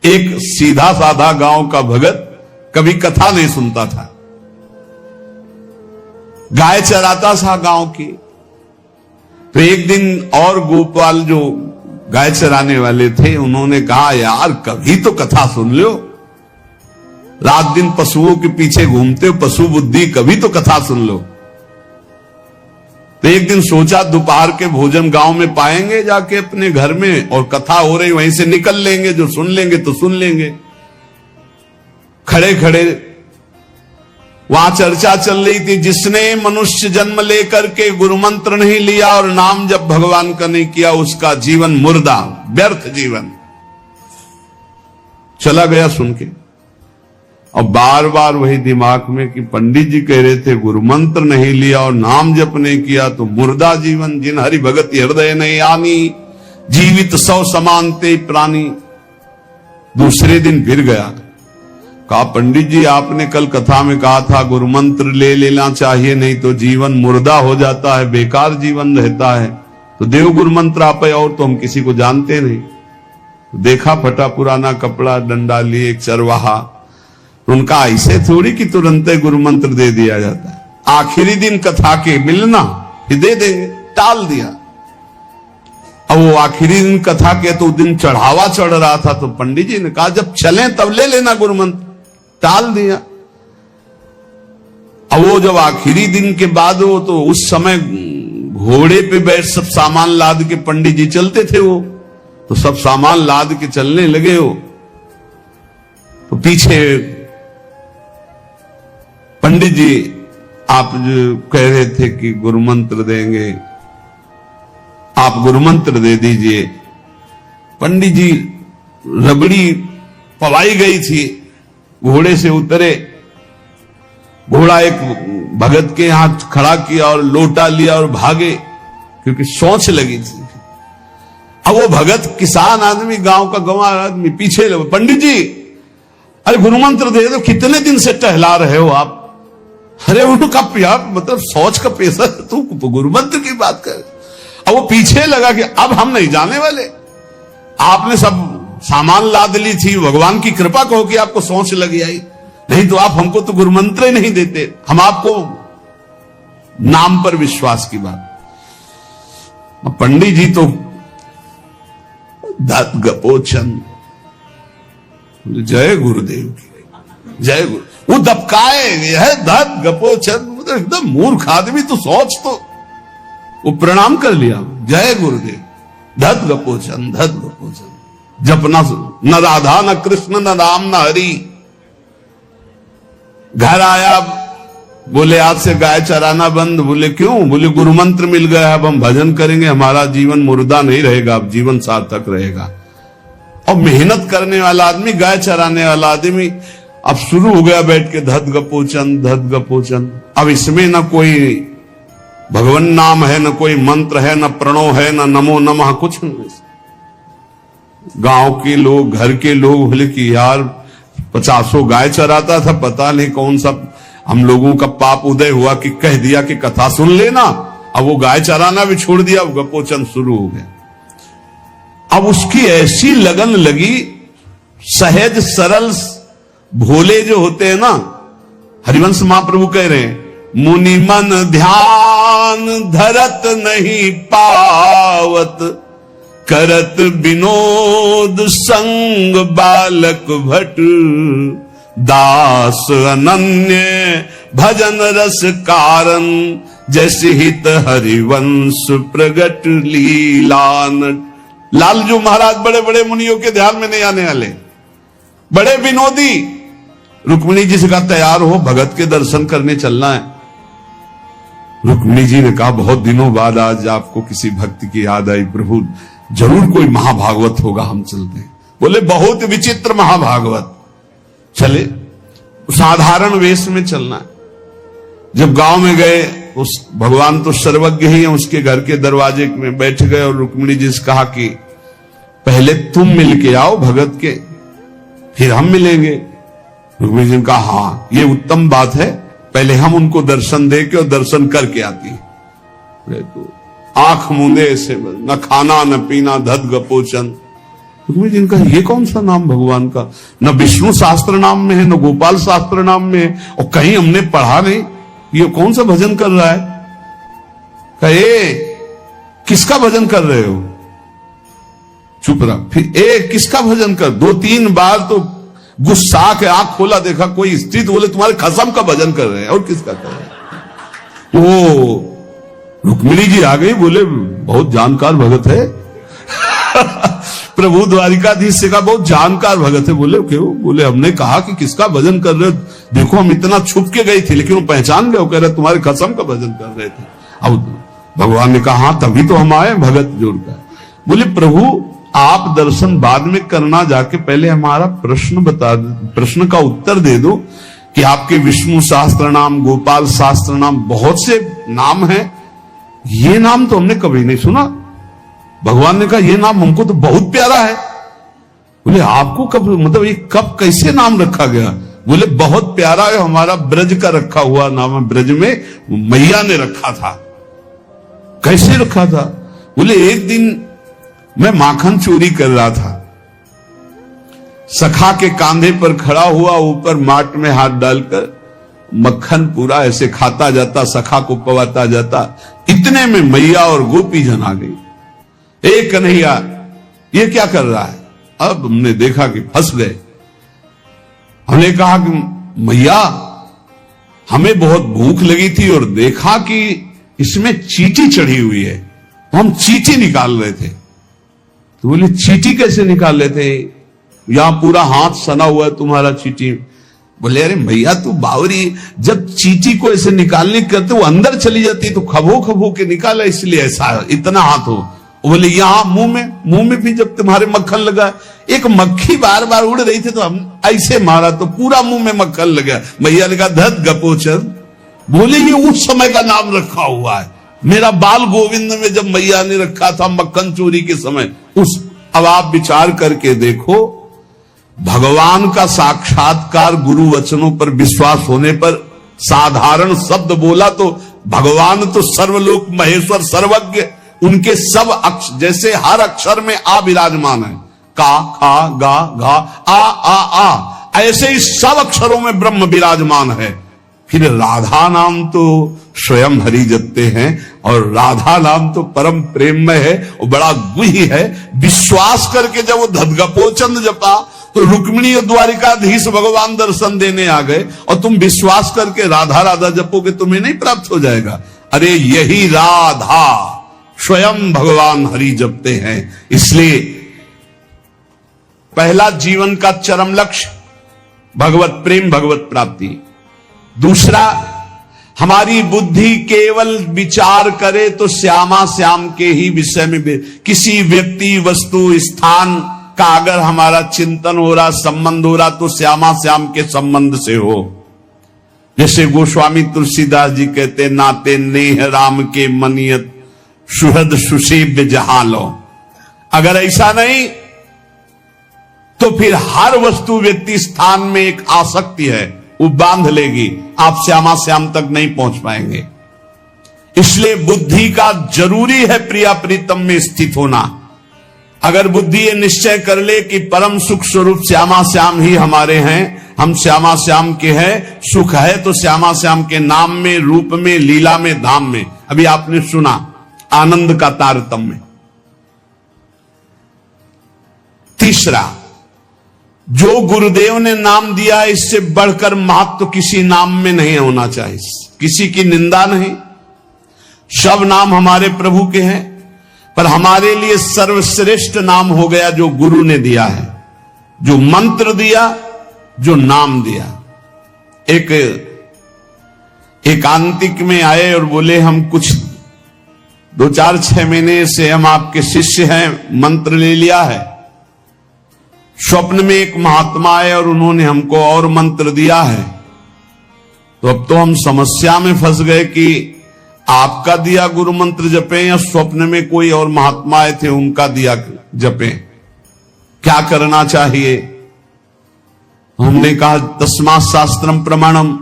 एक सीधा साधा गांव का भगत कभी कथा नहीं सुनता था, गाय चराता था गांव की। तो एक दिन और गोपाल जो गाय चराने वाले थे उन्होंने कहा, यार कभी तो कथा सुन लो, रात दिन पशुओं के पीछे घूमते हो, पशु बुद्धि, कभी तो कथा सुन लो। तो एक दिन सोचा दोपहर के भोजन गांव में पाएंगे जाके अपने घर में, और कथा हो रही वहीं से निकल लेंगे, जो सुन लेंगे तो सुन लेंगे। खड़े खड़े वहां चर्चा चल रही थी, जिसने मनुष्य जन्म लेकर के गुरु मंत्र नहीं लिया और नाम जब भगवान का नहीं किया, उसका जीवन मुर्दा, व्यर्थ जीवन। चला गया सुन के, और बार बार वही दिमाग में कि पंडित जी कह रहे थे गुरु मंत्र नहीं लिया और नाम जप नहीं किया तो मुर्दा जीवन। जिन हरि भगत हृदय नहीं आनी, जीवित सौ समानते प्राणी। दूसरे दिन फिर गया, कहा पंडित जी आपने कल कथा में कहा था गुरु मंत्र ले लेना चाहिए, नहीं तो जीवन मुर्दा हो जाता है, बेकार जीवन रहता है। तो देव गुरु मंत्र आप, और तो हम किसी को जानते नहीं। तो देखा फटा पुराना कपड़ा, डंडा लिए एक चरवाहा। उनका ऐसे थोड़ी कि तुरंत गुरु मंत्र दे दिया जाता है। आखिरी दिन कथा के मिलना फिर दे देंगे, टाल दिया। अब वो आखिरी दिन कथा के तो दिन चढ़ावा चढ़ रहा था, तो पंडित जी ने कहा जब चलें तब ले लेना गुरु मंत्र, टाल दिया। अब वो जब आखिरी दिन के बाद वो, तो उस समय घोड़े पे बैठ सब सामान लाद के पंडित जी चलते थे, वो तो सब सामान लाद के चलने लगे हो। तो पीछे पंडित जी आप जो कह रहे थे कि गुरु मंत्र देंगे, आप गुरु मंत्र दे दीजिए। पंडित जी रबड़ी पवाई गई थी, घोड़े से उतरे, घोड़ा एक भगत के यहां खड़ा किया और लोटा लिया और भागे, क्योंकि सोच लगी थी। अब वो भगत किसान आदमी, गांव का गंवार आदमी पीछे लगे, पंडित जी अरे गुरु मंत्र दे दो, कितने दिन से टहला रहे हो आप। अरे उनका यार मतलब सोच का पेशा, तू गुरु मंत्र की बात कर। अब वो पीछे लगा कि अब हम नहीं जाने वाले, आपने सब सामान लाद ली थी, भगवान की कृपा कहो कि आपको सोच लगी आई, नहीं तो आप हमको तो गुरु मंत्र ही नहीं देते, हम आपको नाम पर विश्वास की बात। पंडित जी तो दात गपोचन, जय गुरुदेव की जय गुरु। वो दबकाए है दात गपोचन, मतलब एकदम मूर्ख आदमी, तो सोच तो। वो प्रणाम कर लिया, जय गुरुदेव, धत गपोचन धत गपोचन। जपना न राधा न कृष्ण न राम न हरि। घर आया, बोले आज से गाय चराना बंद। बोले क्यों? बोले गुरु मंत्र मिल गया, अब हम भजन करेंगे, हमारा जीवन मुर्दा नहीं रहेगा, अब जीवन सार्थक रहेगा। और मेहनत करने वाला आदमी, गाय चराने वाला आदमी, अब शुरू हो गया बैठ के धत गपोचन धत गपोचन। अब इसमें न कोई भगवान नाम है, न कोई मंत्र है, न प्रणव है, न नमो नमः, कुछ नहीं। गांव के लोग, घर के लोग बोले कि यार 50 गाय चराता था, पता नहीं कौन सा हम लोगों का पाप उदय हुआ कि कह दिया कि कथा सुन लेना। अब वो गाय चराना भी छोड़ दिया, अब गपोचन शुरू हो गया। अब उसकी ऐसी लगन लगी, सहज सरल भोले जो होते हैं ना, हरिवंश महाप्रभु कह रहे हैं, मुनि मन ध्यान धरत नहीं पावत, करत विनोद संग बालक भट, दास अनन्य भजन रस कारण, जैसे हित हरिवंश प्रगट लीलान। लालजू महाराज बड़े बड़े मुनियों के ध्यान में नहीं आने वाले, बड़े विनोदी। रुक्मिणी जी से कहा तैयार हो, भगत के दर्शन करने चलना है। रुक्मिणी जी ने कहा बहुत दिनों बाद आज आपको किसी भक्त की याद आई, प्रभु जरूर कोई महाभागवत होगा, हम चलते हैं। बोले बहुत विचित्र महाभागवत। चले, साधारण वेश में चलना है। जब गांव में गए, उस भगवान तो सर्वज्ञ ही है, उसके घर के दरवाजे में बैठ गए और रुक्मिणी जी से कहा कि पहले तुम मिल के आओ भगत के, फिर हम मिलेंगे। रुक्मिणी जी ने कहा हाँ ये उत्तम बात है, पहले हम उनको दर्शन दे के और दर्शन करके आती है। तो आंख मूंदे से न खाना न पीना, धत गपोचन। रुक्मिणी जी इनका ये कौन सा नाम भगवान का, न विष्णु शास्त्र नाम में है, न गोपाल शास्त्र नाम में है, और कहीं हमने पढ़ा नहीं, ये कौन सा भजन कर रहा है? कहे किसका भजन कर रहे हो? चुप रहा। फिर किसका भजन कर? 2-3 बार तो गुस्सा के आंख खोला, देखा कोई स्त्री, तो बोले तुम्हारे खसम का भजन कर रहे हैं। और किसका कर रहे हैं? वो रुक्मिणी जी आ गई, बोले बहुत जानकार भगत है प्रभु द्वारिकाधीश से कहा बहुत जानकार भगत है। बोले क्यों? बोले हमने कहा कि किसका भजन कर रहे हो, देखो हम इतना छुप के गई थी, लेकिन वो पहचान गए, वो कह रहे तुम्हारे खसम का भजन कर रहे थे। अब भगवान ने कहा हाँ तभी तो हम आए भगत जोड़कर। बोले प्रभु आप दर्शन बाद में करना, जाके पहले हमारा प्रश्न बता, प्रश्न का उत्तर दे दो कि आपके विष्णु शास्त्र नाम, गोपाल शास्त्र नाम, बहुत से नाम है, ये नाम तो हमने कभी नहीं सुना। भगवान ने कहा ये नाम हमको तो बहुत प्यारा है। बोले आपको कब, मतलब ये कब कैसे नाम रखा गया? बोले बहुत प्यारा है, हमारा ब्रज का रखा हुआ नाम है, ब्रज में मैया ने रखा था। कैसे रखा था? बोले एक दिन मैं माखन चोरी कर रहा था, सखा के कांधे पर खड़ा हुआ, ऊपर माट में हाथ डालकर मक्खन पूरा ऐसे खाता जाता, सखा को पवाता जाता। इतने में मैया और गोपी जन आ गई। एक कन्हैया ये क्या कर रहा है? अब हमने देखा कि फंस गए। हमने कहा कि मैया हमें बहुत भूख लगी थी और देखा कि इसमें चींटी चढ़ी हुई है, तो हम चींटी निकाल रहे थे। तो बोले चींटी कैसे निकाल रहे थे? यहां पूरा हाथ सना हुआ है तुम्हारा चींटी। बोले अरे भैया तू बावरी, जब चींटी को ऐसे निकालने करते वो अंदर चली जाती तो खबो खबो के निकाला, इसलिए ऐसा इतना हाथ हो। बोले यहां मुंह में भी जब तुम्हारे मक्खन लगा, एक मक्खी बार बार उड़ रही थी तो हम ऐसे मारा तो पूरा मुंह में मक्खन लगा। मैया ने कहा धत गपोचर। बोले ये उस समय का नाम रखा हुआ है, मेरा बाल गोविंद में जब मैया ने रखा था मक्खन चोरी के समय उस। अब आप विचार करके देखो, भगवान का साक्षात्कार गुरु वचनों पर विश्वास होने पर साधारण शब्द बोला तो भगवान तो सर्वलोक महेश्वर सर्वज्ञ, उनके सब अक्षर, जैसे हर अक्षर में आ विराजमान है, का खा गा घा आ, ऐसे ही सब अक्षरों में ब्रह्म विराजमान है। फिर राधा नाम तो स्वयं हरि जपते हैं, और राधा नाम तो परम प्रेम में है और बड़ा गुही है। विश्वास करके जब वो धदगपोचंद जपा तो रुक्मिणी और द्वारिकाधीश भगवान दर्शन देने आ गए, और तुम विश्वास करके राधा राधा जपोगे तुम्हें नहीं प्राप्त हो जाएगा? अरे यही राधा स्वयं भगवान हरि जपते हैं। इसलिए पहला जीवन का चरम लक्ष्य भगवत प्रेम, भगवत प्राप्ति। दूसरा, हमारी बुद्धि केवल विचार करे तो श्यामा श्याम के ही विषय में, किसी व्यक्ति वस्तु स्थान का अगर हमारा चिंतन हो रहा, संबंध हो रहा, तो श्यामा श्याम के संबंध से हो। जैसे गोस्वामी तुलसीदास जी कहते, नाते नेह राम के मनियत सुहृद सुसेव्य जहां लो। अगर ऐसा नहीं तो फिर हर वस्तु व्यक्ति स्थान में एक आसक्ति है, वो बांध लेगी, आप श्यामा श्याम तक नहीं पहुंच पाएंगे। इसलिए बुद्धि का जरूरी है प्रिया प्रीतम में स्थित होना। अगर बुद्धि ये निश्चय कर ले कि परम सुख स्वरूप श्यामा श्याम ही हमारे हैं, हम श्यामा श्याम के हैं, सुख है तो श्यामा श्याम के नाम में, रूप में, लीला में, धाम में। अभी आपने सुना आनंद का तारतम्य। तीसरा, जो गुरुदेव ने नाम दिया है इससे बढ़कर महत्व तो किसी नाम में नहीं होना चाहिए, किसी की निंदा नहीं। सब नाम हमारे प्रभु के हैं, पर हमारे लिए सर्वश्रेष्ठ नाम हो गया जो गुरु ने दिया है, जो मंत्र दिया, जो नाम दिया। एक एकांतिक में आए और बोले हम कुछ 2-4-6 महीने से हम आपके शिष्य हैं, मंत्र ले लिया है। स्वप्न में एक महात्मा आए और उन्होंने हमको और मंत्र दिया है, तो अब तो हम समस्या में फंस गए कि आपका दिया गुरु मंत्र जपें या स्वप्न में कोई और महात्मा आए थे उनका दिया जपें, क्या करना चाहिए? हमने कहा तस्मात् शास्त्रम प्रमाणम।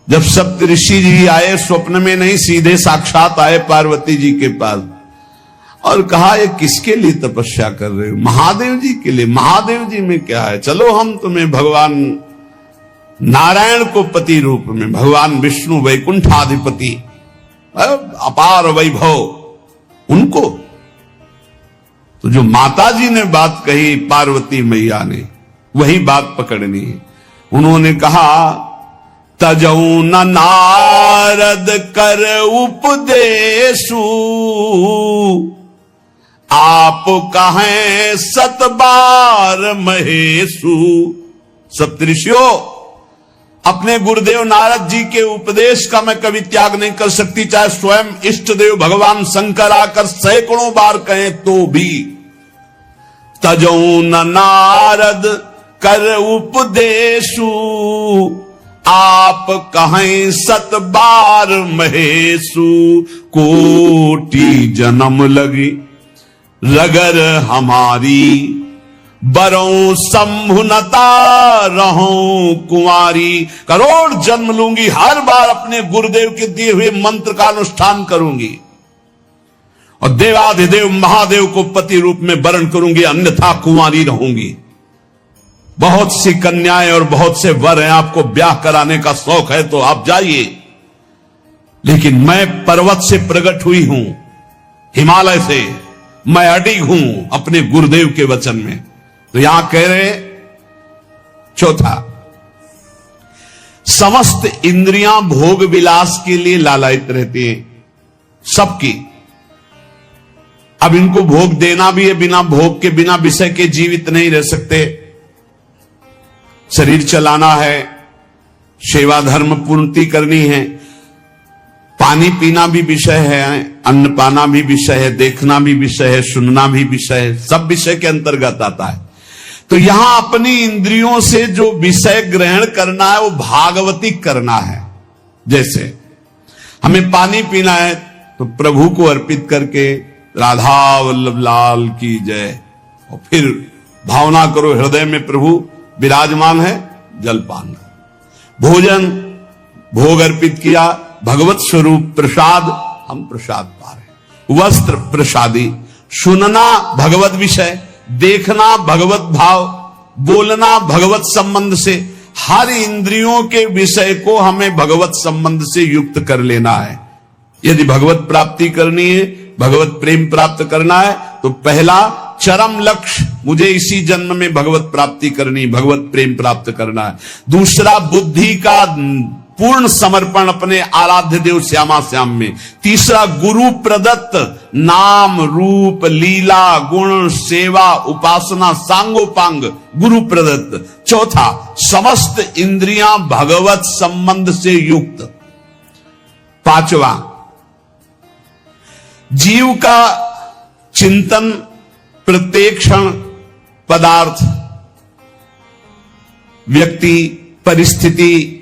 जब सप्त ऋषि जी आए, स्वप्न में नहीं, सीधे साक्षात आए पार्वती जी के पास, और कहा ये किसके लिए तपस्या कर रहे हो? महादेव जी के लिए। महादेव जी में क्या है, चलो हम तुम्हें भगवान नारायण को पति रूप में, भगवान विष्णु वैकुंठाधिपति अपार वैभव, उनको। तो जो माता जी ने बात कही पार्वती मैया ने, वही बात पकड़नी है। उन्होंने कहा तजऊ न नारद कर उपदेशु, आप कहें सतबार महेशु। सप्तऋषियों, अपने गुरुदेव नारद जी के उपदेश का मैं कभी त्याग नहीं कर सकती, चाहे स्वयं इष्ट देव भगवान शंकर आकर सैकड़ों बार कहें तो भी। तजऊ न नारद कर उपदेशु, आप कहें सत बार महेशु। कोटि जन्म लगी रगर हमारी, बरों संभुनता रहूं कुंवारी। करोड़ जन्म लूंगी, हर बार अपने गुरुदेव के दिए हुए मंत्र का अनुष्ठान करूंगी और देवाधिदेव महादेव को पति रूप में वरण करूंगी, अन्यथा कुंवारी रहूंगी। बहुत सी कन्याएं और बहुत से वर हैं, आपको ब्याह कराने का शौक है तो आप जाइए, लेकिन मैं पर्वत से प्रकट हुई हूं, हिमालय से मैं अडिग हूं अपने गुरुदेव के वचन में। तो यहां कह रहे चौथा, समस्त इंद्रियां भोग विलास के लिए लालायित रहती हैं, सबकी। अब इनको भोग देना भी है, बिना भोग के, बिना विषय के जीवित नहीं रह सकते। शरीर चलाना है, सेवा धर्म पूर्ति करनी है, पानी पीना भी विषय है, अन्न पाना भी विषय है, देखना भी विषय है, सुनना भी विषय है, सब विषय के अंतर्गत आता है। तो यहां अपनी इंद्रियों से जो विषय ग्रहण करना है वो भागवतिक करना है। जैसे हमें पानी पीना है तो प्रभु को अर्पित करके राधा वल्लभ लाल की जय, और फिर भावना करो हृदय में प्रभु विराजमान है, जलपान। भोजन भोग अर्पित किया, भगवत स्वरूप प्रसाद, हम प्रसाद पा रहे। वस्त्र प्रसादी, सुनना भगवत विषय, देखना भगवत भाव, बोलना भगवत संबंध से। हर इंद्रियों के विषय को हमें भगवत संबंध से युक्त कर लेना है। यदि भगवत प्राप्ति करनी है, भगवत प्रेम प्राप्त करना है, तो पहला चरम लक्ष्य, मुझे इसी जन्म में भगवत प्राप्ति करनी, भगवत प्रेम प्राप्त करना है। दूसरा, बुद्धि का पूर्ण समर्पण अपने आराध्य देव श्यामा श्याम में। तीसरा, गुरु प्रदत्त नाम रूप लीला गुण सेवा उपासना सांगोपांग गुरु प्रदत्त। चौथा, समस्त इंद्रियां भगवत संबंध से युक्त। पांचवा, जीव का चिंतन प्रत्येक क्षण पदार्थ, व्यक्ति, परिस्थिति,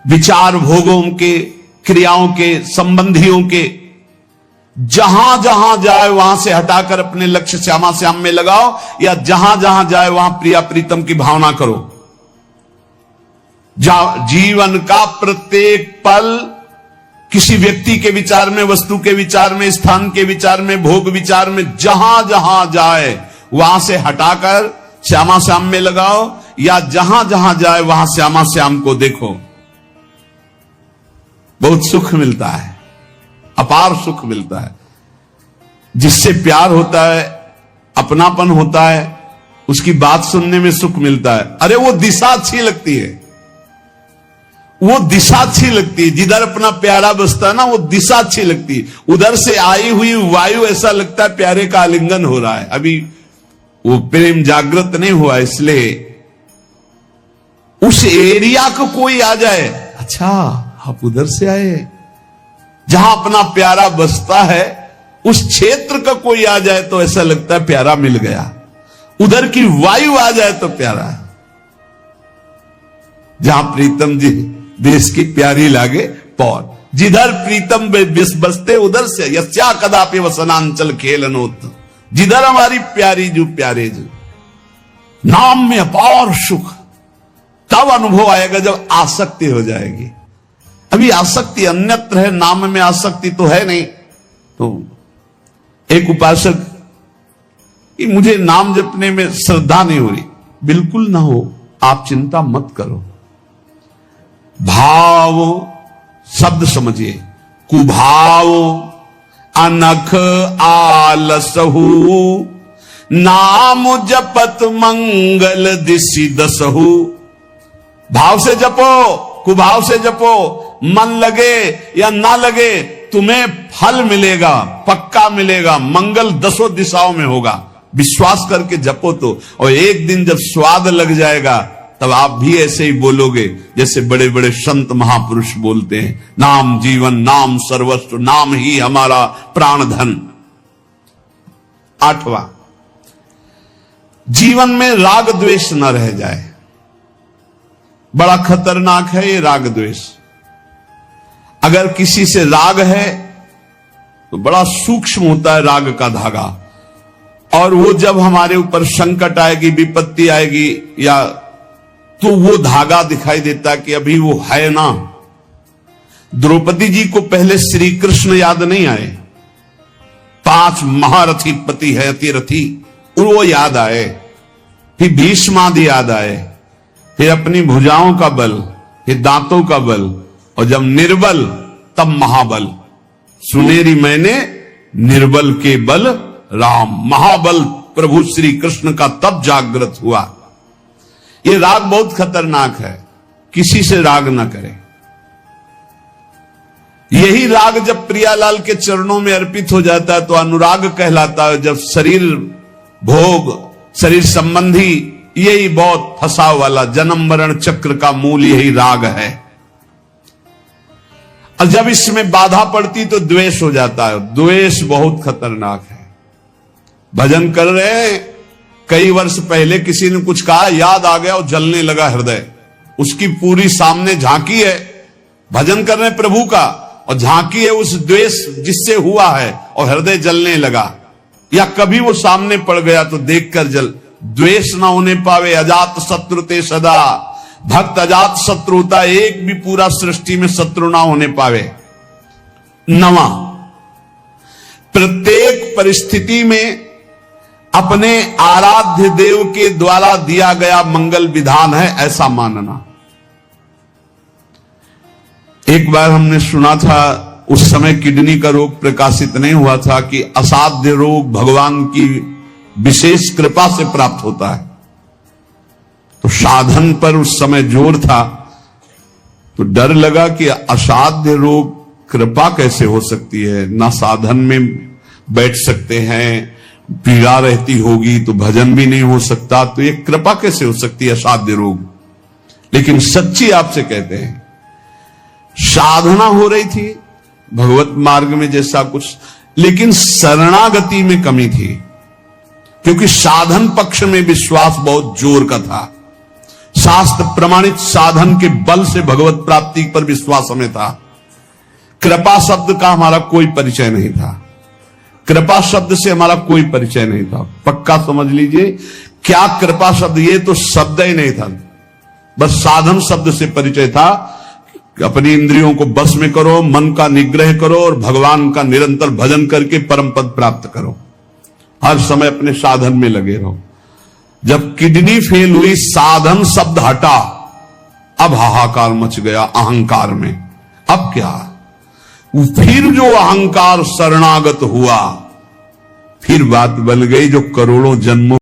विचार भोगों के, क्रियाओं के, संबंधियों के, जहां जहां जाए वहां से हटाकर अपने लक्ष्य श्यामा श्याम में लगाओ, या जहां जहां जाए वहां प्रिया प्रीतम की भावना करो। जीवन का प्रत्येक पल किसी व्यक्ति के विचार में, वस्तु के विचार में, स्थान के विचार में, भोग विचार में, जहां जहां जाए वहां से हटाकर श्यामा श्याम में लगाओ, या जहां जहां जाए वहां श्यामा श्याम को देखो। बहुत सुख मिलता है, अपार सुख मिलता है। जिससे प्यार होता है, अपनापन होता है, उसकी बात सुनने में सुख मिलता है। अरे वो दिशा अच्छी लगती है, वो दिशा अच्छी लगती है। जिधर अपना प्यारा बसता है ना, वो दिशा अच्छी लगती है। उधर से आई हुई वायु ऐसा लगता है प्यारे का आलिंगन हो रहा है, अभी वो प्रेम जागृत नहीं हुआ। इसलिए उस एरिया को कोई आ जाए, अच्छा आप उधर से आए, जहां अपना प्यारा बसता है उस क्षेत्र का कोई आ जाए तो ऐसा लगता है प्यारा मिल गया। उधर की वायु आ जाए तो प्यारा। जहां प्रीतम जी देश की प्यारी लागे पौर, जिधर प्रीतम बसते उधर से यस्या कदापि वसनांचल खेलनोत। जिधर हमारी प्यारी जो प्यारे जो, नाम में अपार सुख तब अनुभव आएगा जब आसक्ति हो जाएगी। अभी आसक्ति अन्यत्र है, नाम में आसक्ति तो है नहीं। तो एक उपासक कि मुझे नाम जपने में श्रद्धा नहीं हो रही। बिल्कुल ना हो, आप चिंता मत करो। भाव शब्द समझिए, कुभाव अनख आलसहु, नाम जपत मंगल दिशि दसहु। भाव से जपो, कुभाव से जपो, मन लगे या ना लगे तुम्हें फल मिलेगा, पक्का मिलेगा, मंगल दसों दिशाओं में होगा। विश्वास करके जपो तो, और एक दिन जब स्वाद लग जाएगा तब आप भी ऐसे ही बोलोगे जैसे बड़े बड़े संत महापुरुष बोलते हैं, नाम जीवन, नाम सर्वस्व, नाम ही हमारा प्राण धन। 8वां, जीवन में राग द्वेष न रह जाए। बड़ा खतरनाक है ये राग द्वेष। अगर किसी से राग है तो बड़ा सूक्ष्म होता है राग का धागा, और वो जब हमारे ऊपर संकट आएगी, विपत्ति आएगी, या तो वो धागा दिखाई देता कि अभी वो है ना। द्रौपदी जी को पहले श्री कृष्ण याद नहीं आए, 5 महारथी पति है अतिरथी, वो याद आए, फिर भीष्मादि याद आए, फिर अपनी भुजाओं का बल, फिर दांतों का बल, और जब निर्बल तब महाबल। सुनेरी मैंने निर्बल के बल राम, महाबल प्रभु श्री कृष्ण का तब जागृत हुआ। ये राग बहुत खतरनाक है, किसी से राग ना करें। यही राग जब प्रियालाल के चरणों में अर्पित हो जाता है तो अनुराग कहलाता है। जब शरीर भोग, शरीर संबंधी, यही बहुत फंसाव वाला जन्म मरण चक्र का मूल यही राग है। और जब इसमें बाधा पड़ती तो द्वेष हो जाता है। द्वेष बहुत खतरनाक है। भजन कर रहे हैं, कई वर्ष पहले किसी ने कुछ कहा, याद आ गया और जलने लगा हृदय। उसकी पूरी सामने झांकी है, भजन कर रहे हैं प्रभु का, और झांकी है उस द्वेष जिससे हुआ है, और हृदय जलने लगा। या कभी वो सामने पड़ गया तो देखकर जल। द्वेष ना होने पावे, अजात शत्रु ते सदा। भक्त अजात शत्रु होता, एक भी पूरा सृष्टि में शत्रु ना होने पावे। 9वां, प्रत्येक परिस्थिति में अपने आराध्य देव के द्वारा दिया गया मंगल विधान है ऐसा मानना। एक बार हमने सुना था, उस समय किडनी का रोग प्रकाशित नहीं हुआ था, कि असाध्य रोग भगवान की विशेष कृपा से प्राप्त होता है। तो साधन पर उस समय जोर था, तो डर लगा कि असाध्य रोग कृपा कैसे हो सकती है, ना साधन में बैठ सकते हैं, पीड़ा रहती होगी तो भजन भी नहीं हो सकता, तो ये कृपा कैसे हो सकती है असाध्य रोग। लेकिन सच्ची आपसे कहते हैं, साधना हो रही थी भगवत मार्ग में जैसा कुछ, लेकिन शरणागति में कमी थी, क्योंकि साधन पक्ष में विश्वास बहुत जोर का था। शास्त्र प्रमाणित साधन के बल से भगवत प्राप्ति पर विश्वास हमें था। कृपा शब्द का हमारा कोई परिचय नहीं था, कृपा शब्द से हमारा कोई परिचय नहीं था। पक्का समझ लीजिए, क्या कृपा शब्द, ये तो शब्द ही नहीं था, बस साधन शब्द से परिचय था। अपनी इंद्रियों को बस में करो, मन का निग्रह करो, और भगवान का निरंतर भजन करके परम पद प्राप्त करो। हर समय अपने साधन में लगे रहो। जब किडनी फेल हुई, साधन शब्द हटा, अब हाहाकार मच गया अहंकार में। अब क्या, फिर जो अहंकार शरणागत हुआ, फिर बात बन गई जो करोड़ों जन्मों